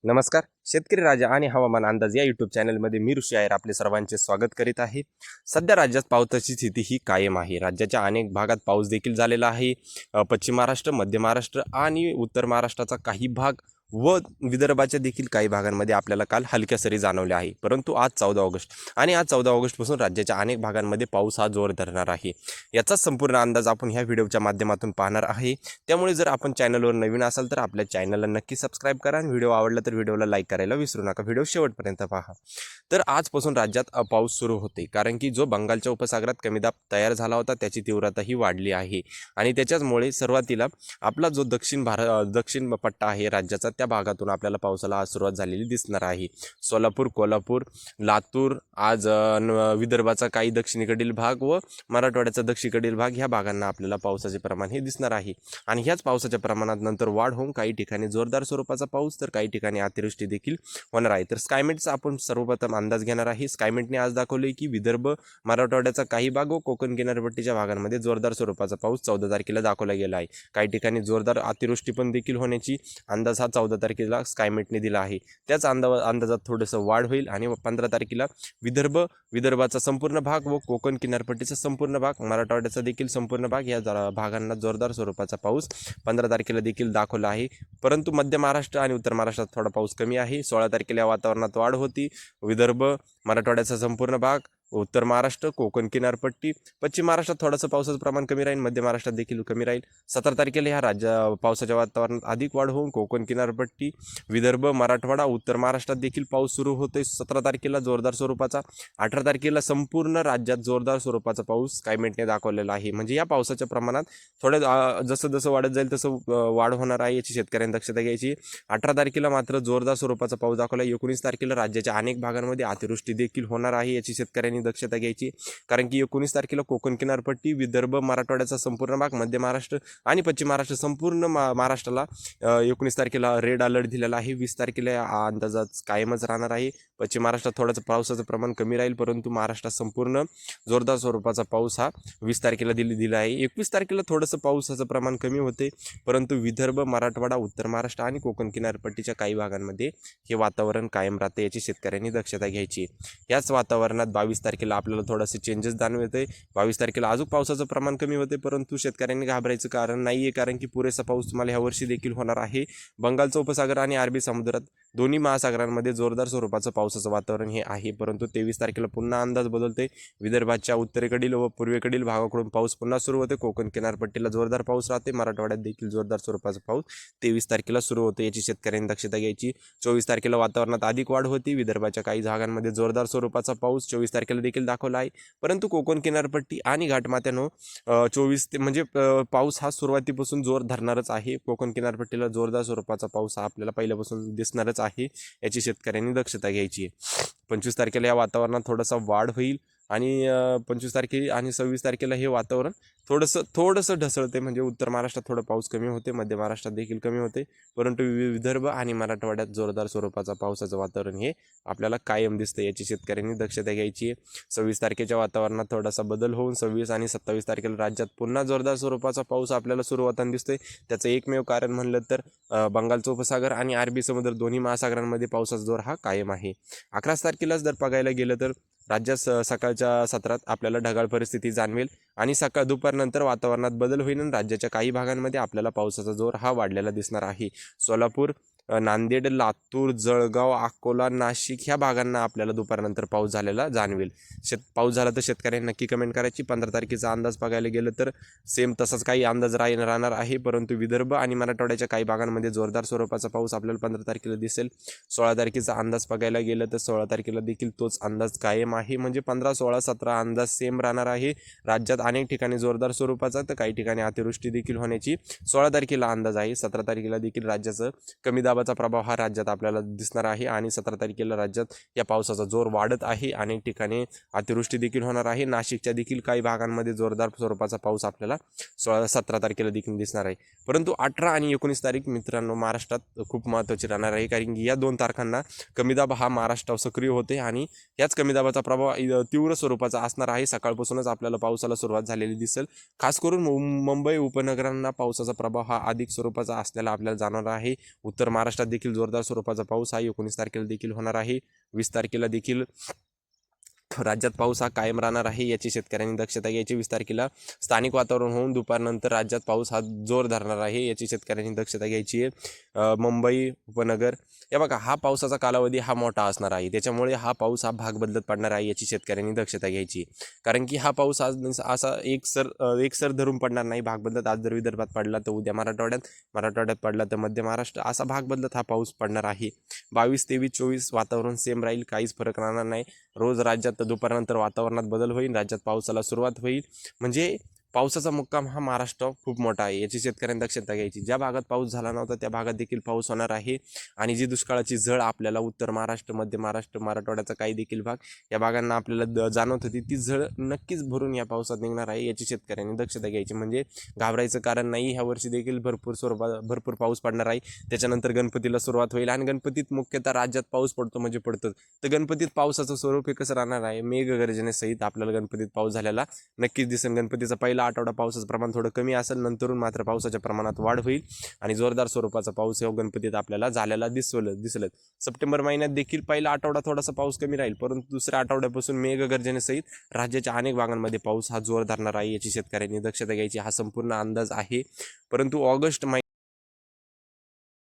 नमस्कार. शेतकरी राजा आणि हवामान अंदाज या यूट्यूब चॅनलमध्ये मी ऋषी आहेर आपले सर्वांचे स्वागत करीत आहे. सध्या राज्यात पावसाची स्थिती ही कायम आहे. राज्याच्या अनेक भागात पाऊस देखील झालेला आहे. पश्चिम महाराष्ट्र, मध्य महाराष्ट्र आणि उत्तर महाराष्ट्राचा काही भाग व विदर्भाच्या देखील काही भागांमध्ये आपल्याला काल हलक्या सरी जाणवल्या आहे. परंतु आज 14 ऑगस्ट आणि आज 14 ऑगस्टपासून राज्याच्या अनेक भागांमध्ये पाऊस हा जोर धरणार आहे. याचा संपूर्ण अंदाज आपण ह्या व्हिडिओच्या माध्यमातून पाहणार आहे. त्यामुळे जर आपण चॅनलवर नवीन असाल तर आपल्या चॅनलला नक्की सबस्क्राईब करा आणि व्हिडिओ आवडला तर व्हिडिओला लाईक करायला विसरू नका. व्हिडिओ शेवटपर्यंत पहा. तर आजपासून राज्यात पाऊस सुरू होते, कारण की जो बंगालच्या उपसागरात कमी दाब तयार झाला होता त्याची तीव्रता ही वाढली आहे आणि त्याच्याचमुळे सुरुवातीला आपला जो दक्षिण पट्टा आहे राज्याचा त्या भागातून आपल्याला पावसाला आज सुरुवात झालेली दिसणार आहे. सोलापूर, कोल्हापूर, लातूर, आज विदर्भाचा काही दक्षिणेकडील भाग व मराठवाड्याचा दक्षिणेकडील भाग ह्या भागांना आपल्याला पावसाचे प्रमाण हे दिसणार आहे आणि ह्याच पावसाच्या प्रमाणात नंतर वाढ होऊन काही ठिकाणी जोरदार स्वरूपाचा पाऊस तर काही ठिकाणी अतिवृष्टी देखील होणार आहे. तर स्कायमेटचा आपण सर्वप्रथम अंदाज घेणार आहे. स्कायमेटने आज दाखवले की विदर्भ, मराठवाड्याचा काही भाग व कोकण किनारपट्टीच्या भागांमध्ये जोरदार स्वरूपाचा पाऊस 14 तारखेला दाखवला गेला आहे. काही ठिकाणी जोरदार अतिवृष्टी पण देखील होण्याची अंदाज हा 14 तारखेला स्कायमेटने दिला आहे. त्याच अंदाजात थोडंसं वाढ होईल आणि 15 तारखेला विदर्भाचा संपूर्ण भाग व कोकण किनारपट्टीचा संपूर्ण भाग, मराठवाड्याचा देखील संपूर्ण भाग या भागांना जोरदार स्वरूपाचा पाऊस 15 तारखेला देखील दाखवला आहे. परंतु मध्य महाराष्ट्र आणि उत्तर महाराष्ट्रात थोडा पाऊस कमी आहे. 16 तारखेला वातावरणात वाढ होती. विदर्भ, मराठवाड्याचा संपूर्ण भाग, उत्तर महाराष्ट्र, कोकण किनारपट्टी, पश्चिम महाराष्ट्रात थोडंसं पावसाचं प्रमाण कमी राहील. मध्य महाराष्ट्रात देखील कमी राहील. 17 तारखेला ह्या पावसाच्या वातावरणात अधिक वाढ होऊन कोकण किनारपट्टी, विदर्भ, मराठवाडा, उत्तर महाराष्ट्रात देखील पाऊस सुरू होतोय 17 तारखेला जोरदार स्वरूपाचा. 18 तारखेला संपूर्ण राज्यात जोरदार स्वरूपाचा पाऊस स्कायमेटने दाखवलेला आहे. म्हणजे या पावसाच्या प्रमाणात थोडं जसं वाढत जाईल तसं वाढ होणार आहे, याची शेतकऱ्यांनी दक्षता घ्यायची. 18 तारखेला मात्र जोरदार स्वरूपाचा पाऊस दाखवला. 19 तारखेला राज्याच्या अनेक भागांमध्ये अतिवृष्टी देखील होणार आहे, याची शेतकऱ्यांनी दक्षता घ्यायची. कारण की 19 तारखेला कोकण किनारपट्टी, विदर्भ, मराठवाड्याचा संपूर्ण भाग, मध्य महाराष्ट्र आणि पश्चिम महाराष्ट्र संपूर्ण महाराष्ट्राला 19 तारखेला रेड अलर्ट दिलेला आहे. 20 तारखेला हा अंदाजात कायमच राहणार आहे. पश्चिम महाराष्ट्रात थोडंसं पावसाचं प्रमाण कमी राहील, परंतु महाराष्ट्रात संपूर्ण जोरदार स्वरूपाचा पाऊस हा 20 तारखेला दिला आहे. 21 तारखेला थोडंसं पावसाचं प्रमाण कमी होते, परंतु विदर्भ, मराठवाडा, उत्तर महाराष्ट्र आणि कोकण किनारपट्टीच्या काही भागांमध्ये हे वातावरण कायम राहते, याची शेतकऱ्यांनी दक्षता घ्यायची. याच वातावरणात 22 तारखेला आपल्याला थोडेसे चेंजेस जाणवते. 22 तारखेला अजून पावसाचं प्रमाण कमी होते, परंतु शेतकऱ्यांनी घाबरायचं कारण नाही आहे, कारण की पुरेसा पाऊस तुम्हाला ह्या वर्षी देखील होणार आहे. बंगालचा उपसागर आणि अरबी समुद्रात दोन्ही महासागरांमध्ये जोरदार स्वरूपाचं पावसाचं वातावरण हे आहे. परंतु 23 तारखेला पुन्हा अंदाज बदलते. विदर्भाच्या उत्तरेकडील व पूर्वेकडील भागाकडून पाऊस पुन्हा सुरू होते. कोकण किनारपट्टीला जोरदार पाऊस राहते. मराठवाड्यात देखील जोरदार स्वरूपाचा पाऊस 23 तारखेला सुरू होते, याची शेतकऱ्यांनी दक्षता घ्यायची. 24 तारखेला वातावरणात अधिक वाढ होती. विदर्भाच्या काही भागांमध्ये जोरदार स्वरूपाचा पाऊस 24 तारखेला देखील दाखवला आहे. परंतु कोकण किनारपट्टी आणि घाटमाथ्यानो 24 ते म्हणजे पाऊस हा सुरुवातीपासून जोर धरणारच आहे. कोकण किनारपट्टीला जोरदार स्वरूपाचा पाऊस हा आपल्याला पहिल्यापासून दिसणारच आहे, याची शेतकऱ्यांनी दक्षता घ्यायची आहे. 25 तारखेला या वातावरणात थोडासा वाढ होईल आणि 25 तारखे आणि 26 तारखेला हे वातावरण थोडंसं ढसळते. म्हणजे उत्तर महाराष्ट्रात थोडं पाऊस कमी होते, मध्य महाराष्ट्रात देखील कमी होते, परंतु विदर्भ आणि मराठवाड्यात जोरदार स्वरूपाचा पावसाचं वातावरण हे आपल्याला कायम दिसतं, याची शेतकऱ्यांनी दक्षता घ्यायची आहे. 26 तारखेच्या वातावरणात थोडासा बदल होऊन 26 आणि 27 तारखेला राज्यात पुन्हा जोरदार स्वरूपाचा पाऊस आपल्याला सुरू होताना दिसतोय. त्याचं एकमेव कारण म्हणलं तर बंगालचा उपसागर आणि अरबी समुद्र दोन्ही महासागरांमध्ये पावसाचा जोर हा कायम आहे. 11 तारखेलाच जर बघायला गेलं तर राज्यात सकाळच्या सत्रात आपल्याला ढगाळ परिस्थिती जाणवेल आणि दुपारनंतर वातावरणात बदल होईल आणि राज्याच्या काही भागांमध्ये आपल्याला पावसाचा जोर हा वाढलेला दिसणार आहे. सोलापूर, नांदेड, लातूर, जळगाव, अकोला, नाशिक ह्या भागांना आपल्याला दुपारनंतर पाऊस झालेला जाणवेल. पाऊस झाला तर शेतकऱ्यांनी नक्की कमेंट करायची. 15 तारखेचा अंदाज बघायला गेलं तर सेम तसाच काही अंदाज राहणार आहे, परंतु विदर्भ आणि मराठवाड्याच्या काही भागांमध्ये जोरदार स्वरूपाचा पाऊस आपल्याला 15 तारखेला दिसेल. 16 तारखेचा अंदाज बघायला गेलं तर 16 तारखेला देखील तोच अंदाज कायम आहे. म्हणजे 15, 16, 17 अंदाज सेम राहणार आहे. राज्यात अनेक ठिकाणी जोरदार स्वरूपाचा तर काही ठिकाणी अतिवृष्टी देखील होण्याची 16 तारखेला अंदाज आहे. 17 तारखेला देखील राज्याचं कमी दाबाचा प्रभाव हा राज्यात आपल्याला दिसणार आहे आणि 17 तारखेला राज्यात या पावसाचा जोर वाढत आहे. अनेक ठिकाणी अतिवृष्टी देखील होणार आहे. नाशिकच्या देखील काही भागांमध्ये जोरदार स्वरूपाचा पाऊस आपल्याला 17 तारखेला देखील दिसणार आहे. परंतु 18 आणि 19 तारीख मित्रांनो महाराष्ट्रात खूप महत्त्वाची राहणार आहे, कारण की या 2 तारखांना कमी दाब हा महाराष्ट्रावर सक्रिय होते आणि याच कमी दाबाचा प्रभाव तीव्र स्वरूपाचा असणार आहे. सकाळपासूनच आपल्याला पावसाला सुरुवात झालेली दिसेल. खास करून मुंबई उपनगरांना पावसाचा प्रभाव हा अधिक स्वरूपाचा असलेला आपल्याला जाणवणार आहे. उत्तर महाराष्ट्र महाराष्ट्रात देखील जोरदार स्वरूपाचा पाऊस हा 19 तारखेला देखील होणार आहे. 20 तारखेला देखील राज्यात पाऊस हा कायम राहणार आहे, याची शेतकऱ्यांनी दक्षता घ्यायची. 20 तारखेला स्थानिक वातावरण होऊन दुपारनंतर राज्यात पाऊस हा जोर धरणार आहे, याची शेतकऱ्यांनी दक्षता घ्यायची आहे. मुंबई उपनगर या बघा हा पावसाचा कालावधी हा मोठा असणार आहे, त्याच्यामुळे हा पाऊस हा भाग बदलत पडणार आहे, याची शेतकऱ्यांनी दक्षता घ्यायची. कारण की हा पाऊस आज असा एकसर धरून पडणार नाही, भाग बदलत. आज जर विदर्भात पडला तर उद्या मराठवाड्यात पडला तर मध्य महाराष्ट्र, असा भाग बदलत हा पाऊस पडणार आहे. 22, 23, 24 वातावरण सेम राहील, काहीच फरक राहणार नाही. रोज राज्यात दुपारनंतर वातावरणात बदल होईल, राज्यात पावसाला सुरुवात होईल. म्हणजे पावसाचा मुक्काम हा महाराष्ट्र खूप मोठा आहे, याची शेतकऱ्यांनी दक्षता घ्यायची. ज्या भागात पाऊस झाला नव्हता त्या भागात देखील पाऊस होणार आहे. आणि जी दुष्काळाची झळ आपल्याला उत्तर महाराष्ट्र, मध्य महाराष्ट्र, मराठवाड्याचा काही देखील भाग या भागांना आपल्याला जाणवत होती, ती झळ नक्कीच भरून या पावसात निघणार आहे, याची शेतकऱ्यांनी दक्षता घ्यायची. म्हणजे घाबरायचं कारण नाही. ह्या वर्षी देखील भरपूर पाऊस पडणार आहे. त्याच्यानंतर गणपतीला सुरुवात होईल आणि गणपतीत मुख्यतः राज्यात पाऊस पडतो म्हणजे पडतोच. तर गणपतीत पावसाचं स्वरूप हे कसं राहणार आहे, मेघगर्जनेसहित आपल्याला गणपतीत पाऊस झालेला नक्कीच दिसेल. गणपतीचा पहिला आठवडा पावसाचं प्रमाण थोडं कमी असेल, नंतरून मात्र पावसाच्या प्रमाणात वाढ होईल आणि जोरदार स्वरूपाचा पाऊस या गणपतीत आपल्याला झालेला दिसलं. सप्टेंबर महिन्यात देखील पहिला आठवडा थोडासा पाऊस कमी राहील, परंतु दुसऱ्या आठवड्यापासून मेघगर्जनेसहित राज्याच्या अनेक भागांमध्ये पाऊस हा जोर धरणार आहे, याची शेतकऱ्यांनी दक्षता घ्यायची. हा संपूर्ण अंदाज आहे. परंतु ऑगस्ट